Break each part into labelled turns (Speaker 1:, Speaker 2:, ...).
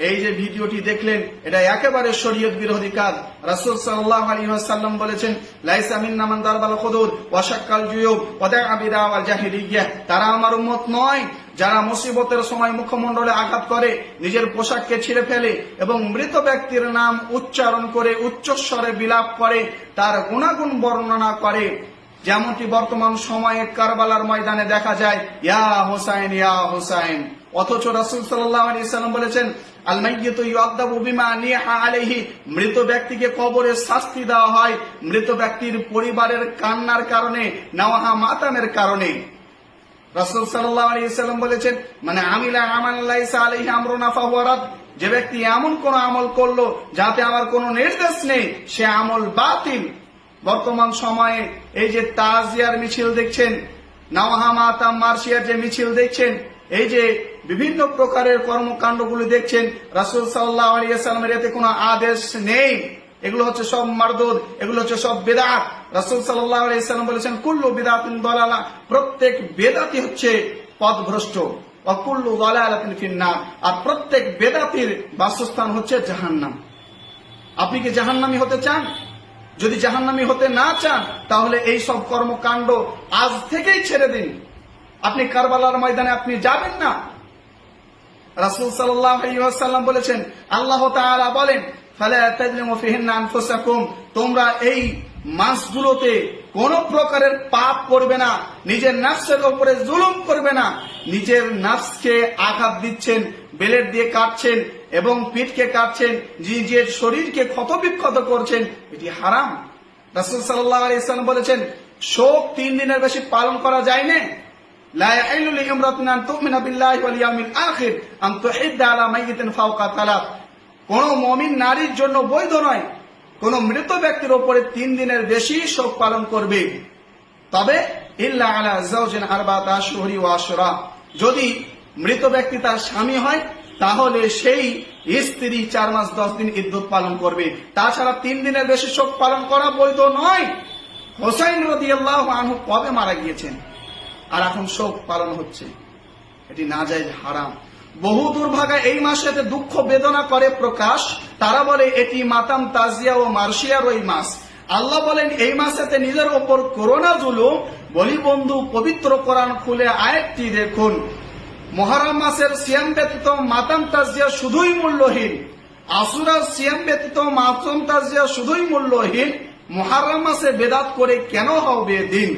Speaker 1: এই যে ভিডিওটি দেখলেন, এটা একেবারে শরীয়ত বিরোধী কাজ। রাসূল সাল্লাল্লাহু আলাইহি ওয়াসাল্লাম বলেছেন, লাইসা মিন্না মান দারাবাল খুদুদ ওয়া শাক্কাল জুয়ুব ওয়া দা'a বিদাওয়াল জাহিলিয়্যাহ। তারা আমার উম্মত নয় যারা মুসিবতের সময় মুখমণ্ডলে আঘাত করে, নিজের পোশাককে ছিঁড়ে ফেলে এবং মৃত ব্যক্তির নাম উচ্চারণ করে উচ্চস্বরে বিলাপ করে, তার গুণাগুণ বর্ণনা করে, যেমনটি বর্তমান সময়ে কারবালার ময়দানে দেখা যায়, ইয়া হুসাইন ইয়া হুসাইন। অথচ রাসূল সাল্লাল্লাহু আলাইহি ওয়াসাল্লাম বলেছেন, আল মাইয়িতু ইউআযাবু বিমা নিহা আলাইহি। মৃত ব্যক্তিকে কবরে শাস্তি দেওয়া হয় মৃত ব্যক্তির পরিবারের কান্নার কারণে, নাওহা মাতামের কারণে। রাসূল সাল্লাল্লাহু আলাইহি ওয়াসাল্লাম বলেছেন, মানে আমিলা আমালান লাইসা আলাইহি আমরুনা ফাহুয়া রাদ। যে ব্যক্তি এমন কোন আমল করলো যাতে আমার কোনো নির্দেশ নেই, সে আমল বাতিল। বর্তমান সময়ে এই যে তাজিয়ার মিছিল দেখছেন, নাওহা মাতাম মার্শিয়ার যে মিছিল দেখছেন, এই যে বিভিন্ন প্রকারের কর্মকাণ্ডগুলি দেখছেন, রাসূল সাল্লাল্লাহু আলাইহি ওয়াসাল্লামের এতে কোনো আদেশ নেই। এগুলো হচ্ছে সব মারদুদ, এগুলো হচ্ছে সব বিদআত। রাসূল সাল্লাল্লাহু আলাইহি ওয়াসাল্লাম বলেছেন, কুল্লু বিদআতিন দালালা। প্রত্যেক বেদাতি হচ্ছে পথভ্রষ্ট, ওয়া কুল্লু দালালাতিন ফিন্নার। আর প্রত্যেক বেদাতির বাসস্থান হচ্ছে জাহান্নাম। আপনি কি জাহান্নামী হতে চান? যদি জাহান্নামী হতে না চান, তাহলে এই সব কর্মকাণ্ড আজ থেকেই ছেড়ে দিন। আপনি কারবালার ময়দানে আপনি যাবেন না। রাসূল সাল্লাল্লাহু আলাইহি ওয়াসাল্লাম বলেছেন, আল্লাহ তাআলা বলেন, ফালা তাজলিমু ফিহিন্না আনফুসাকুম। তোমরা এই মাসগুলোতে কোন প্রকারের পাপ করবে না, নিজের নফসের উপরে জুলুম করবে না। নিজের নফসকে আঘাত দিচ্ছেন, ব্লেড দিয়ে কাটছেন এবং পিঠকে কাটছেন, নিজের শরীরকে ক্ষতবিক্ষত করছেন, এটি হারাম। রাসূল সাল্লাল্লাহু আলাইহি ওয়াসাল্লাম বলেছেন, শোক 3 দিনের বেশি পালন করা যায় না। লা ইয়াহিলু লিইমরাতিন আন তুমিনা বিল্লাহি ওয়াল ইয়াউমিল আখির আন তুহিদ্দা আলা মাইয়িতিন ফাওকা তালাত। কোন মুমিন নারীর জন্য বৈধ নয় কোন মৃত ব্যক্তির উপরে 3 দিনের বেশি শোক পালন করবে, তবে ইল্লা আলা যাওজিন আরবাআত আশহুরি ওয়া আশরা। যদি মৃত ব্যক্তি তার স্বামী হয়, তাহলে সেই স্ত্রী 4 মাস 10 দিন ইদ্যত পালন করবে। তাছাড়া 3 দিনের বেশি শোক পালন করা বৈধ নয়। হুসাইন রাদিয়াল্লাহু আনহু কবে মারা গিয়েছেন, আর এখন শোক পালন হচ্ছে, এটি নাজায়েজ, হারাম। বহু দুর্ভাগা এই মাসেতে দুঃখ বেদনা করে প্রকাশ। তারা বলে এটি মাতাম তাজিয়া ও মার্শিয়ার ওই মাস। আল্লাহ বলেন, এই মাসেতে নিজের ওপর করোনা জুলুম। বলি বন্ধু, পবিত্র কোরআন খুলে আয়াতটি দেখুন। মুহররম মাসের সিয়াম ব্যতীত মাতাম তাজিয়া শুধুই মূল্যহীন। আশুরার সিয়াম ব্যতীত মাতাম তাজিয়া শুধুই মূল্যহীন। মুহররম মাসে বেদাত করে কেন হবে দিন?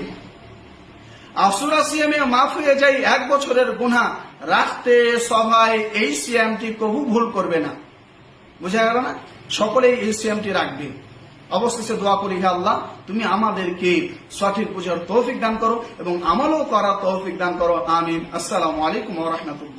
Speaker 1: আশুরা সিয়ামে মাফ হয়ে যায় 1 বছরের গুনাহ। রাখতে সভায় এই সিয়ামটি কবু ভুল করবে না। বুঝা গেল না? সকলেই এই সিয়ামটি রাখবে। অবশেষে দোয়া করি, হে আল্লাহ, তুমি আমাদেরকে সঠিক বুঝার তৌফিক দান করো এবং আমলও করার তৌফিক দান করো। আমিন। আসসালামু আলাইকুম ওয়া রাহমাতুল্লাহ।